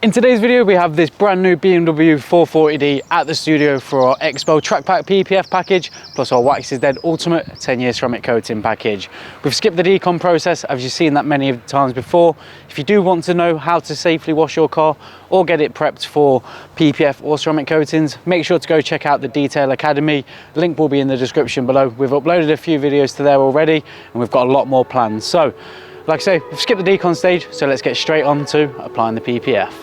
In today's video, we have this brand new BMW 440D at the studio for our Xpel Track Pack PPF package, plus our Wax is Dead Ultimate 10-year ceramic coating package. We've skipped the decon process, as you've seen that many times before. If you do want to know how to safely wash your car or get it prepped for PPF or ceramic coatings, make sure to go check out the Detail Academy. Link will be in the description below. We've uploaded a few videos to there already, and we've got a lot more planned. So, like I say, we've skipped the decon stage, so let's get straight on to applying the PPF.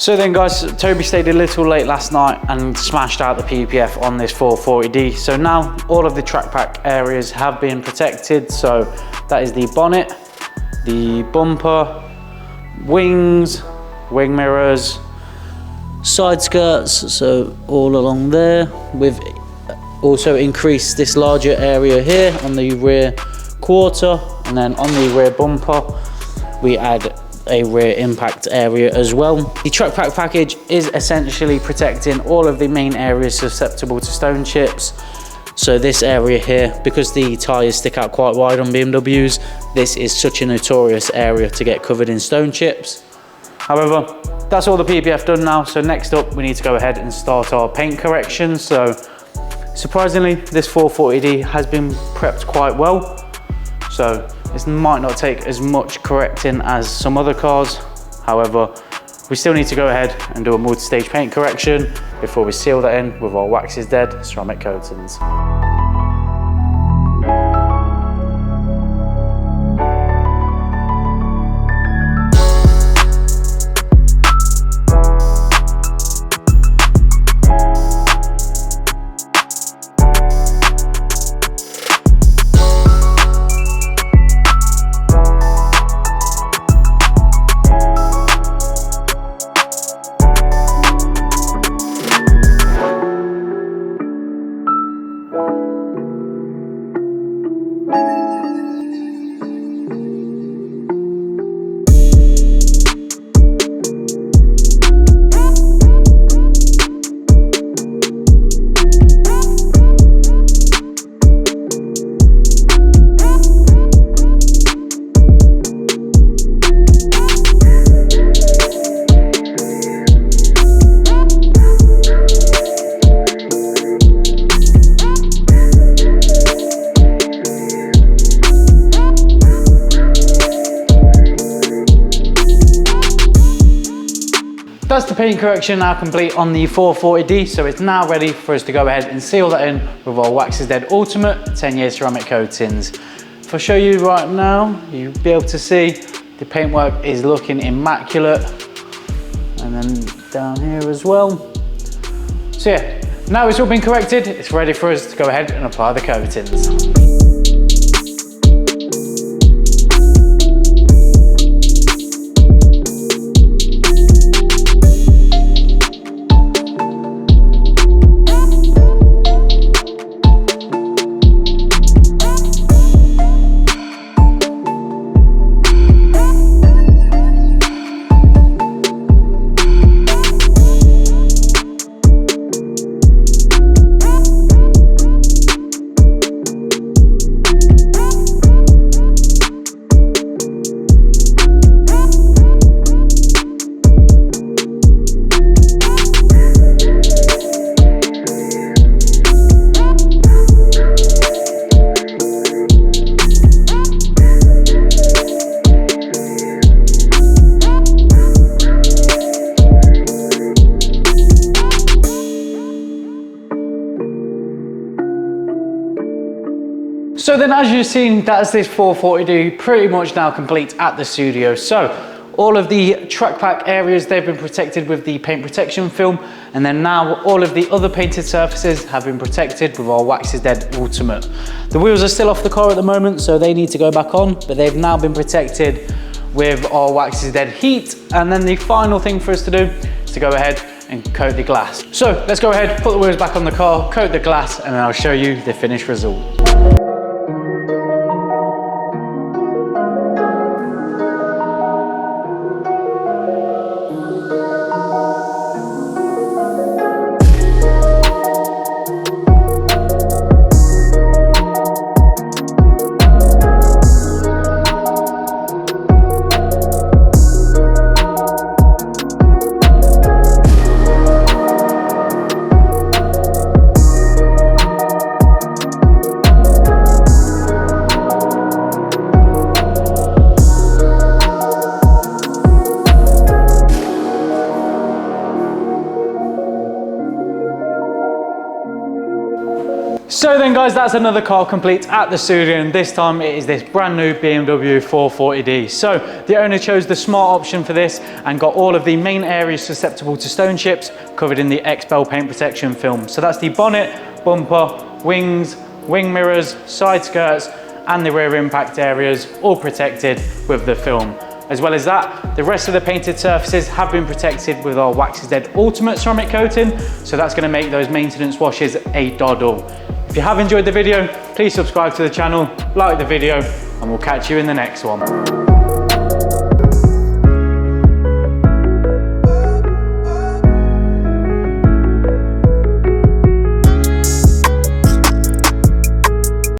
So then guys, Toby stayed a little late last night and smashed out the PPF on this 440D. So now all of the track pack areas have been protected. So that is the bonnet, the bumper, wings, wing mirrors, side skirts, so all along there. We've also increased this larger area here on the rear quarter, and then on the rear bumper, we add a rear impact area as well. The Track Pack package is essentially protecting all of the main areas susceptible to stone chips. So this area here, because the tyres stick out quite wide on BMWs, this is such a notorious area to get covered in stone chips. However, that's all the PPF done now. So next up, we need to go ahead and start our paint correction. So surprisingly, this 440D has been prepped quite well. So this might not take as much correcting as some other cars. However, we still need to go ahead and do a multi-stage paint correction before we seal that in with our Wax is Dead ceramic coatings. That's the paint correction now complete on the 440D, so it's now ready for us to go ahead and seal that in with our Wax is Dead Ultimate 10-year ceramic coatings. If I show you right now, you'll be able to see the paintwork is looking immaculate, and then down here as well. So yeah, now it's all been corrected, it's ready for us to go ahead and apply the coatings. So then, as you've seen, that's this 440D pretty much now complete at the studio. So all of the track pack areas, they've been protected with the paint protection film, and then now all of the other painted surfaces have been protected with our Wax is Dead Ultimate. The wheels are still off the car at the moment, so they need to go back on, but they've now been protected with our Wax is Dead Heat. And then the final thing for us to do is to go ahead and coat the glass. So let's go ahead, put the wheels back on the car, coat the glass, and then I'll show you the finished result. So then guys, that's another car complete at the studio, and this time it is this brand new BMW 440D. So the owner chose the smart option for this and got all of the main areas susceptible to stone chips covered in the Xpel paint protection film. So that's the bonnet, bumper, wings, wing mirrors, side skirts, and the rear impact areas, all protected with the film. As well as that, the rest of the painted surfaces have been protected with our Wax is Dead Ultimate ceramic coating, so that's going to make those maintenance washes a doddle. If you have enjoyed the video, please subscribe to the channel, like the video, and we'll catch you in the next one.